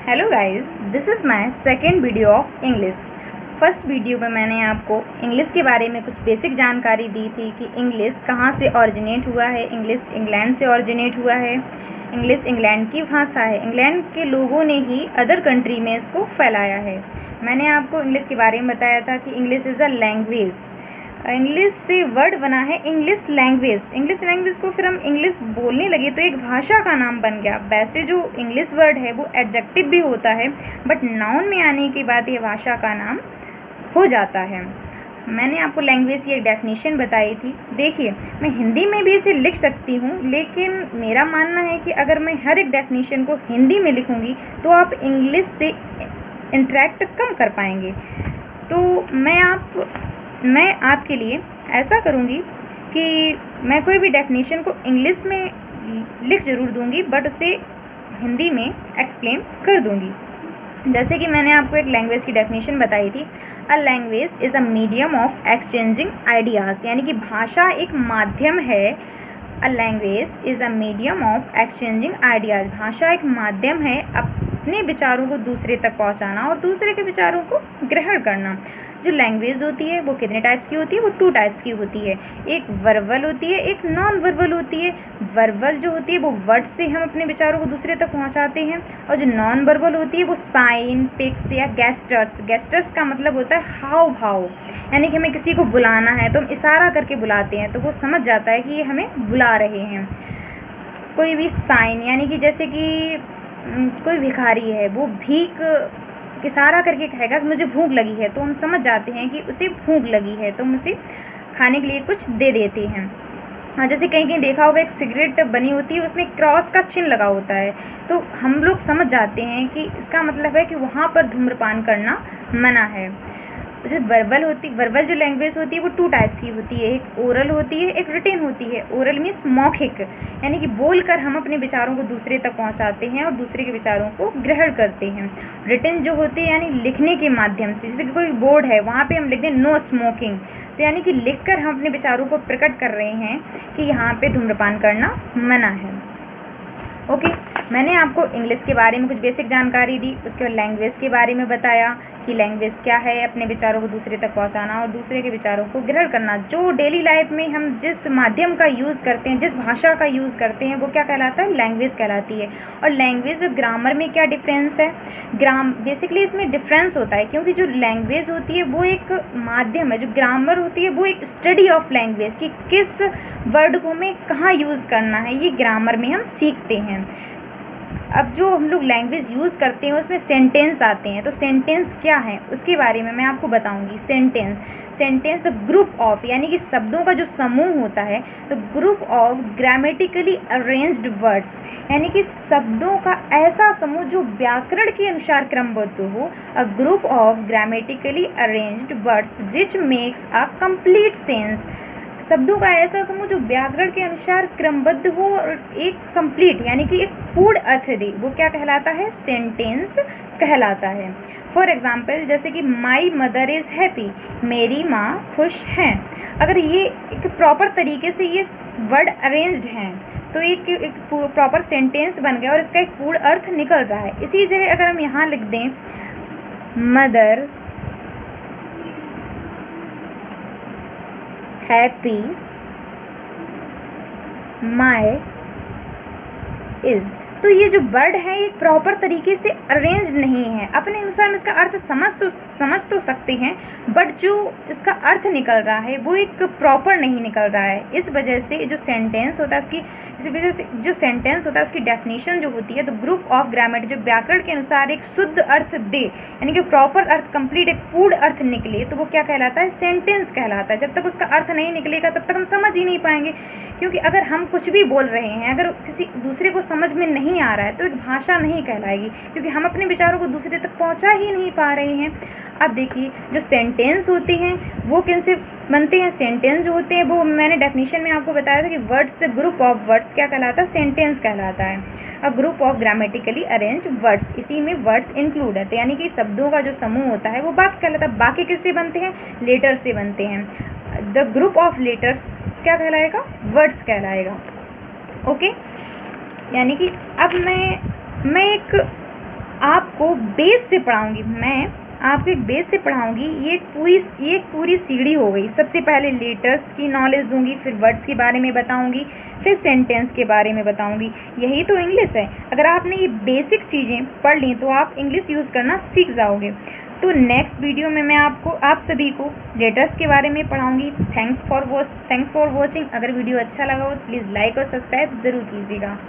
Hello guys, this is my second video of English. First video में मैंने आपको English के बारे में कुछ बेसिक जानकारी दी थी कि इंग्लिश कहाँ से ऑरिजिनेट हुआ है। इंग्लिश इंग्लैंड से ऑरिजिनेट हुआ है। इंग्लिश इंग्लैंड की भाषा है। इंग्लैंड के लोगों ने ही अदर कंट्री में इसको फैलाया है। मैंने आपको इंग्लिश के बारे में बताया था कि English is a language. English से वर्ड बना है इंग्लिश लैंग्वेज। इंग्लिश लैंग्वेज को फिर हम इंग्लिश बोलने लगे तो एक भाषा का नाम बन गया। वैसे जो इंग्लिश वर्ड है वो एडजेक्टिव भी होता है, बट नाउन में आने के बाद ये भाषा का नाम हो जाता है। मैंने आपको लैंग्वेज की एक डेफिनेशन बताई थी। देखिए, मैं हिंदी में भी इसे लिख सकती हूँ, लेकिन मेरा मानना है कि अगर मैं हर एक डेफिनेशन को हिंदी में लिखूँगी तो आप इंग्लिश से इंटरेक्ट कम कर पाएंगे। तो मैं आपके लिए ऐसा करूँगी कि मैं कोई भी डेफिनेशन को इंग्लिश में लिख ज़रूर दूँगी, बट उसे हिंदी में एक्सप्लेन कर दूँगी। जैसे कि मैंने आपको एक लैंग्वेज की डेफिनेशन बताई थी, a language is a medium of exchanging ideas, यानी कि भाषा एक माध्यम है। A language is a medium of exchanging ideas, भाषा एक माध्यम है अपने विचारों को दूसरे तक पहुंचाना और दूसरे के विचारों को ग्रहण करना। जो लैंग्वेज होती है वो कितने टाइप्स की होती है? वो 2 टाइप्स की होती है। एक वर्बल होती है, एक नॉन वर्बल होती है। वर्बल जो होती है वो वर्ड से हम अपने विचारों को दूसरे तक पहुंचाते हैं, और जो नॉन वर्बल होती है वो साइन, पिक्स या गेस्टर्स। गेस्टर्स का मतलब होता है हाव भाव, यानी कि हमें किसी को बुलाना है तो हम इशारा करके बुलाते हैं तो वो समझ जाता है कि ये हमें बुला रहे हैं। कोई भी साइन, यानी कि जैसे कि कोई भिखारी है, वो भीख इशारा करके कहेगा कि मुझे भूख लगी है, तो हम समझ जाते हैं कि उसे भूख लगी है, तो हम उसे खाने के लिए कुछ दे देते हैं। हाँ, जैसे कहीं कहीं देखा होगा एक सिगरेट बनी होती है, उसमें क्रॉस का चिन्ह लगा होता है, तो हम लोग समझ जाते हैं कि इसका मतलब है कि वहाँ पर धूम्रपान करना मना है। जैसे वर्बल जो लैंग्वेज होती है वो 2 टाइप्स की होती है। एक ओरल होती है, एक रिटेन होती है। ओरल मीन्स मौखिक, यानी कि बोलकर हम अपने विचारों को दूसरे तक पहुंचाते हैं और दूसरे के विचारों को ग्रहण करते हैं। रिटेन जो होती है यानी लिखने के माध्यम से, जैसे कि कोई बोर्ड है वहाँ पे हम लिख दें नो स्मोकिंग, तो यानी कि लिखकर हम अपने विचारों को प्रकट कर रहे हैं कि यहाँ पे धूम्रपान करना मना है। ओके, मैंने आपको इंग्लिश के बारे में कुछ बेसिक जानकारी दी, उसके बाद लैंग्वेज के बारे में बताया कि लैंग्वेज क्या है, अपने विचारों को दूसरे तक पहुंचाना और दूसरे के विचारों को ग्रहण करना। जो डेली लाइफ में हम जिस माध्यम का यूज़ करते हैं, जिस भाषा का यूज़ करते हैं, वो क्या कहलाता है? लैंग्वेज कहलाती है। और लैंग्वेज और ग्रामर में क्या डिफरेंस है? बेसिकली इसमें डिफरेंस होता है, क्योंकि जो लैंग्वेज होती है वो एक माध्यम है, जो ग्रामर होती है वो एक स्टडी ऑफ लैंग्वेज, कि किस वर्ड को हमें कहाँ यूज़ करना है, ये ग्रामर में हम सीखते हैं। अब जो हम लोग लैंग्वेज यूज़ करते हैं उसमें सेंटेंस आते हैं, तो सेंटेंस क्या है उसके बारे में मैं आपको बताऊंगी। सेंटेंस द ग्रुप ऑफ, यानी कि शब्दों का जो समूह होता है, the group of grammatically arranged words, यानी कि शब्दों का ऐसा समूह जो व्याकरण के अनुसार क्रमबद्ध हो। A group of grammatically arranged words which makes a complete sense, शब्दों का ऐसा समूह जो व्याकरण के अनुसार क्रमबद्ध हो और एक कंप्लीट, यानी कि एक पूर्ण अर्थ दे, वो क्या कहलाता है? सेंटेंस कहलाता है। फॉर एग्जाम्पल, जैसे कि माई मदर इज़ हैप्पी, मेरी माँ खुश हैं। अगर ये एक प्रॉपर तरीके से ये वर्ड अरेंज्ड हैं तो एक प्रॉपर सेंटेंस बन गया और इसका एक पूर्ण अर्थ निकल रहा है। इसी जगह अगर हम यहाँ लिख दें मदर हैप्पी माई इज़, तो ये जो वर्ड है ये प्रॉपर तरीके से अरेंज नहीं है। अपने अनुसार हम इसका अर्थ समझ तो सकते हैं, बट जो इसका अर्थ निकल रहा है वो एक प्रॉपर नहीं निकल रहा है। इस वजह से जो सेंटेंस होता है उसकी डेफिनेशन जो होती है, तो ग्रुप ऑफ ग्रामेटिक, जो व्याकरण के अनुसार एक शुद्ध अर्थ दे, यानी कि प्रॉपर अर्थ, कंप्लीट एक पूर्ण अर्थ निकले, तो वो क्या कहलाता है? सेंटेंस कहलाता है। जब तक उसका अर्थ नहीं निकलेगा तब तक हम समझ ही नहीं पाएंगे, क्योंकि अगर हम कुछ भी बोल रहे हैं, अगर किसी दूसरे को समझ में नहीं आ रहा है तो एक भाषा नहीं कहलाएगी, क्योंकि हम अपने विचारों को दूसरे तक पहुंचा ही नहीं पा रहे हैं। अब देखिए, जो सेंटेंस होते हैं वो किन से बनते हैं? सेंटेंस जो होते हैं वो मैंने डेफिनेशन में आपको बताया था कि वर्ड्स, ग्रुप ऑफ वर्ड्स क्या कहलाता है? सेंटेंस कहलाता है। A group of grammatically arranged words, इसी में वर्ड्स इंक्लूड है, तो यानी कि शब्दों का जो समूह होता है वो वाक्य कहलाता है। वाक्य किससे बनते हैं? लेटर से बनते हैं। द ग्रुप ऑफ लेटर्स क्या कहलाएगा? वर्ड्स कहलाएगा। ओके, यानी कि अब मैं एक आपको बेस से पढ़ाऊँगी, मैं आपको एक बेस से पढ़ाऊँगी। ये एक पूरी सीढ़ी हो गई। सबसे पहले लेटर्स की नॉलेज दूँगी, फिर वर्ड्स के बारे में बताऊँगी, फिर सेंटेंस के बारे में बताऊँगी। यही तो इंग्लिश है। अगर आपने ये बेसिक चीज़ें पढ़ ली तो आप इंग्लिश यूज़ करना सीख जाओगे। तो नेक्स्ट वीडियो में मैं आप सभी को लेटर्स के बारे में पढ़ाऊँगी। Thanks for watching. अगर वीडियो अच्छा लगा हो तो प्लीज़ लाइक और सब्सक्राइब ज़रूर कीजिएगा।